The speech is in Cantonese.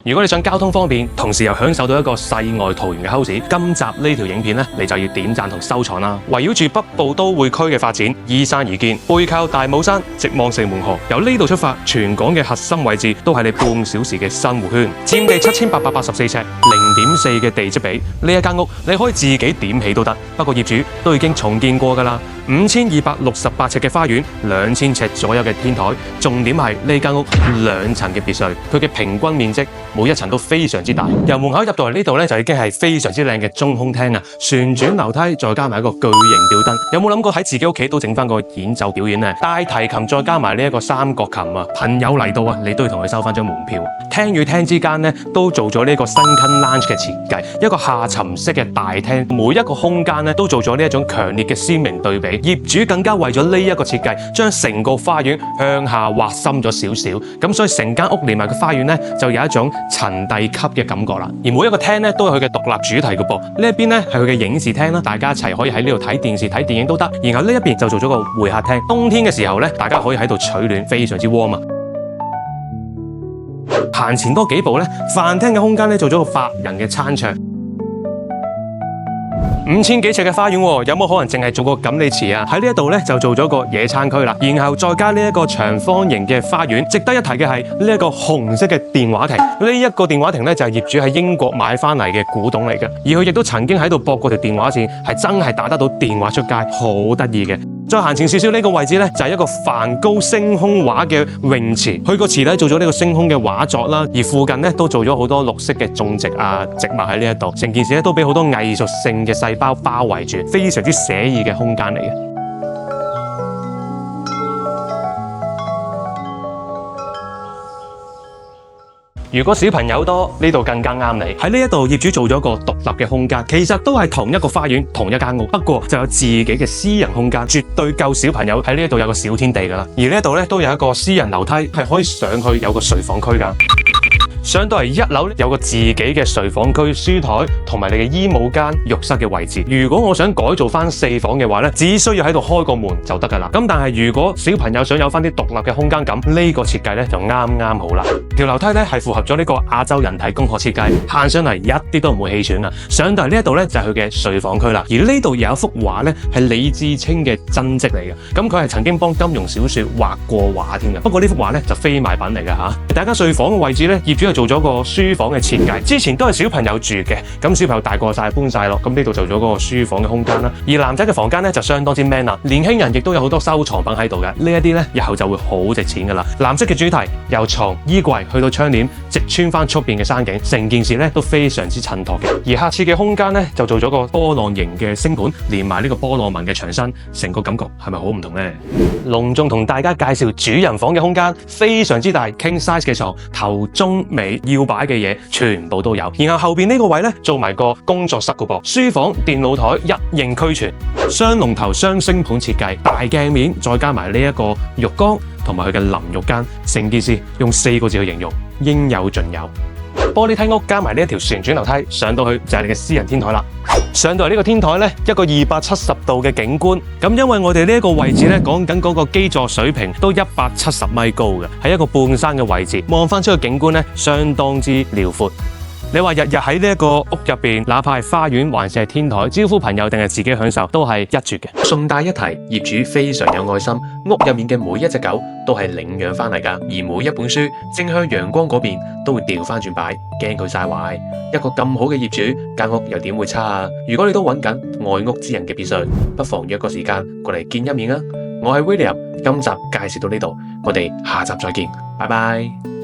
如果你想交通方便，同時又享受到一個世外桃源嘅 house， 今集呢條影片呢，你就要點讚同收藏啦。圍繞住北部都會區嘅發展，依山而建，背靠大帽山，直望城門河。由呢度出發，全港嘅核心位置都係你半小時嘅生活圈。佔地7884尺，0.4嘅地積比，呢一間屋你可以自己點起都得。不過業主都已經重建過㗎啦。5268尺嘅花園，2000尺左右嘅天台，重點係呢間屋2層嘅別墅，佢嘅平均面積每一層都非常之大。由門口入到嚟呢度咧，就已經係非常之靚嘅中空廳啊！旋轉樓梯再加埋一個巨型吊燈，有冇諗過喺自己屋企都整翻個演奏表演呢？大提琴再加埋呢一個三角琴啊！朋友嚟到啊，你都要同佢收翻張門票。廳與廳之間咧，都做咗呢個 sunken lounge 嘅設計，一個下沉式嘅大廳，每一個空間咧都做咗呢一種強烈嘅鮮明對比。業主更加為咗呢一個設計，將成個花園向下挖深咗少少，咁所以成間屋連埋個花園咧，就有一種層遞級嘅感覺啦。而每一個廳咧都有佢嘅獨立主題嘅噃，呢一邊咧係佢嘅影視廳啦，大家一齊可以喺呢度睇電視睇電影都得。然後呢一邊就做咗個會客廳，冬天嘅時候咧，大家可以喺度取暖，非常之 warm 啊。行前多幾步咧，飯廳嘅空間咧做咗個8人嘅餐桌。5000幾尺嘅花園喎，有冇可能淨係做個錦鯉池啊？喺呢一度咧就做咗個野餐區啦，然後再加呢一個長方形嘅花園。值得一提嘅係呢一個紅色嘅電話亭，呢一個電話亭咧就係業主喺英國買翻嚟嘅古董嚟嘅，而佢亦都曾經喺度駁過條電話線，係真係打得到電話出街，好得意嘅。再行前少少呢個位置咧，就係一個梵高星空畫嘅泳池。佢個池底做咗呢個星空嘅畫作啦，而附近咧都做咗好多綠色嘅種植啊植物喺呢一度，成件事咧都俾好多藝術性嘅細胞包圍住，非常之寫意嘅空間嚟嘅。如果小朋友多，呢度更加啱你。喺呢一度，業主做咗個獨立嘅空間，其實都係同一個花園、同一間屋，不過就有自己嘅私人空間，絕對夠小朋友喺呢度有個小天地㗎啦。而呢度咧都有一個私人樓梯，係可以上去有個睡房區㗎。上到嚟1樓有個自己嘅睡房區、書台同埋你嘅衣帽間、浴室嘅位置。如果我想改造翻4房嘅話咧，只需要喺度開個門就得㗎啦。咁但係如果小朋友想有翻啲獨立嘅空間感，呢個設計咧就啱啱好啦。條樓梯咧係符合咗呢個亞洲人體工學設計，行上嚟一啲都唔會氣喘啊！上到嚟呢一度咧就係佢嘅睡房區啦。而呢度有一幅畫咧係李志清嘅真跡嚟嘅，咁佢係曾經幫金庸小說畫過畫添嘅。不過呢幅畫咧就非賣品嚟㗎嚇。大家睡房嘅位置咧，業主係做咗個書房嘅設計，之前都係小朋友住嘅，咁小朋友大個晒搬晒咯，咁呢度做咗嗰個書房嘅空間啦。而男仔嘅房間咧就相當之 man 啦，年輕人亦都有好多收藏品喺度嘅，呢一啲咧日後就會好值錢㗎啦。藍色嘅主題由床、衣櫃去到窗簾，直穿翻出邊嘅山景，成件事咧都非常之襯托嘅。而客廁嘅空間咧就做咗個波浪形嘅星盤，連埋呢個波浪紋嘅牆身，成個感覺係咪好唔同呢？隆重同大家介紹主人房嘅空間，非常之大 ，king size 嘅床，頭中尾要擺嘅嘢全部都有。然後後邊呢個位咧做埋個工作室㗎噃，書房、電腦台一應俱全，雙龍頭雙星盤設計，大鏡面再加埋呢一個浴缸同埋佢嘅淋浴間，成件事用4個字去形容，應有盡有。玻璃梯屋加埋呢一條旋轉樓梯，上到去就係你嘅私人天台啦。上到嚟呢個天台咧，一個270度嘅景觀。咁因為我哋呢一個位置咧，講緊嗰個基座水平都170米高嘅，係一個半山嘅位置，望翻出個景觀咧，相當之遼闊。你話日日喺呢一個屋入邊，哪怕係花園還是係天台，招呼朋友定係自己享受，都係一絕嘅。順帶一提，業主非常有愛心，屋入面嘅每一隻狗都係領養翻嚟㗎，而每一本書正向陽光嗰邊都會調翻轉擺，驚佢曬壞。一個咁好嘅業主，間屋又點會差啊？如果你都揾緊愛屋之人嘅別墅，不妨約個時間過嚟見一面啊！我係 William，今集介紹到呢度，我哋下集再見，拜拜。